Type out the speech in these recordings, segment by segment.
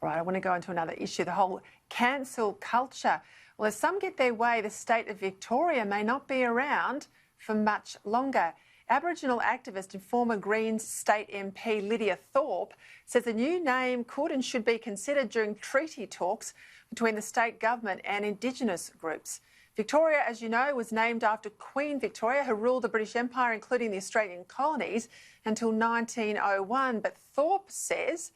Right, I want to go into another issue, the whole cancel culture. Well, as some get their way, the state of Victoria may not be around for much longer. Aboriginal activist and former Greens state MP Lydia Thorpe says a new name could and should be considered during treaty talks between the state government and Indigenous groups. Victoria, as you know, was named after Queen Victoria, who ruled the British Empire, including the Australian colonies, until 1901. But Thorpe says,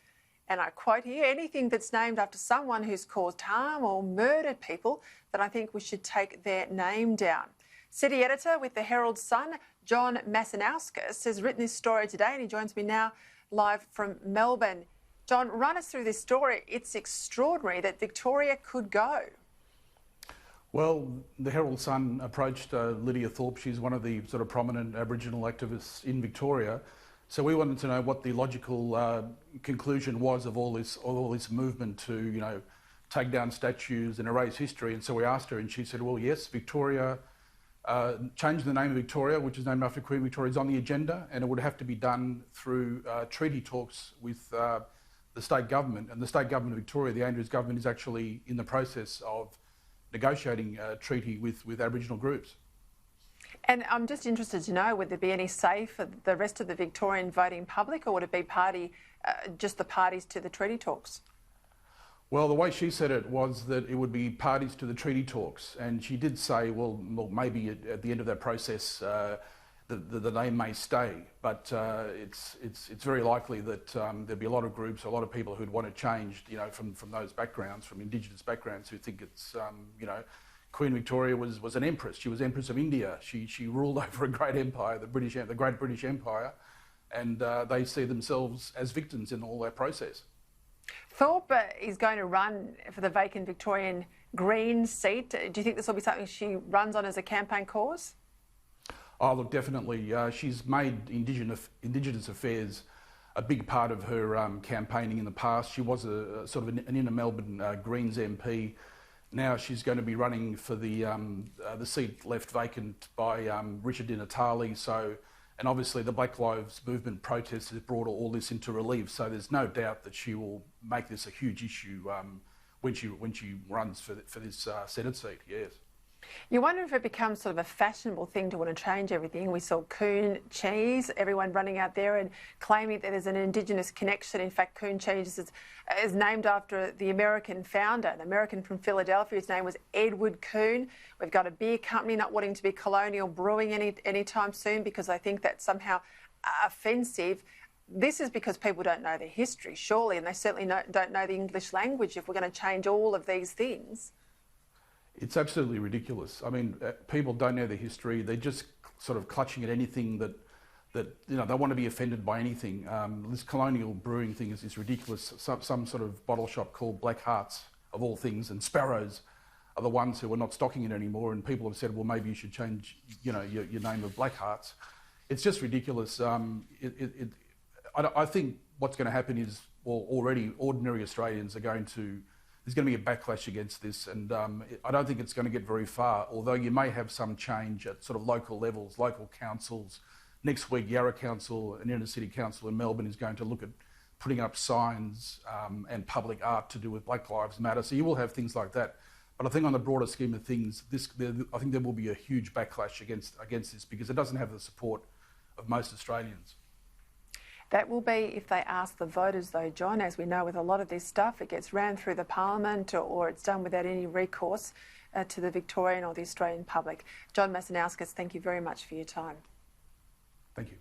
and I quote here, anything that's named after someone who's caused harm or murdered people, then I think we should take their name down. City editor with the Herald Sun, John Masanauskas, has written this story today and he joins me now live from Melbourne. John, run us through this story. It's extraordinary that Victoria could go. Well, the Herald Sun approached Lydia Thorpe. She's one of the sort of prominent Aboriginal activists in Victoria. So we wanted to know what the logical conclusion was of all this movement to, take down statues and erase history. And so we asked her, and she said, well, yes, Victoria changed the name of Victoria, which is named after Queen Victoria, is on the agenda, and it would have to be done through treaty talks with the state government. And the state government of Victoria, the Andrews government, is actually in the process of negotiating a treaty with Aboriginal groups. And I'm just interested to know, would there be any say for the rest of the Victorian voting public, or would it be just the parties to the treaty talks? Well, the way she said it was that it would be parties to the treaty talks, and she did say, well maybe at the end of that process, the name may stay, but it's very likely that there'd be a lot of groups, a lot of people who'd want it changed, from those backgrounds, from Indigenous backgrounds, who think it's, Queen Victoria was an empress. She was Empress of India. She ruled over a great empire, the Great British Empire, and they see themselves as victims in all that process. Thorpe is going to run for the vacant Victorian Greens seat. Do you think this will be something she runs on as a campaign cause? Oh, look, definitely. She's made Indigenous affairs a big part of her campaigning in the past. She was a sort of an inner Melbourne Greens MP. Now she's going to be running for the seat left vacant by Richard Di Natale. And obviously the Black Lives Movement protest has brought all this into relief. So there's no doubt that she will make this a huge issue when she runs for this Senate seat. Yes. You wonder if it becomes sort of a fashionable thing to want to change everything. We saw Coon Cheese, everyone running out there and claiming that there's an Indigenous connection. In fact, Coon Cheese is named after the American founder, an American from Philadelphia. His name was Edward Coon. We've got a beer company not wanting to be Colonial Brewing anytime soon because they think that's somehow offensive. This is because people don't know their history, surely, and they certainly don't know the English language if we're going to change all of these things. It's absolutely ridiculous. I mean, people don't know the history. They're just sort of clutching at anything that they want to be offended by anything. This colonial brewing thing is ridiculous. Some sort of bottle shop called Black Hearts, of all things, and Sparrows are the ones who are not stocking it anymore. And people have said, well, maybe you should change, your name of Black Hearts. It's just ridiculous. I think what's going to happen is, well, already ordinary Australians are there's going to be a backlash against this, and I don't think it's going to get very far, although you may have some change at sort of local levels, local councils. Next week, Yarra Council, an inner city council in Melbourne, is going to look at putting up signs and public art to do with Black Lives Matter. So you will have things like that. But I think on the broader scheme of things, I think there will be a huge backlash against this because it doesn't have the support of most Australians. That will be if they ask the voters, though, John. As we know, with a lot of this stuff, it gets ran through the parliament or it's done without any recourse to the Victorian or the Australian public. John Masanauskas, thank you very much for your time. Thank you.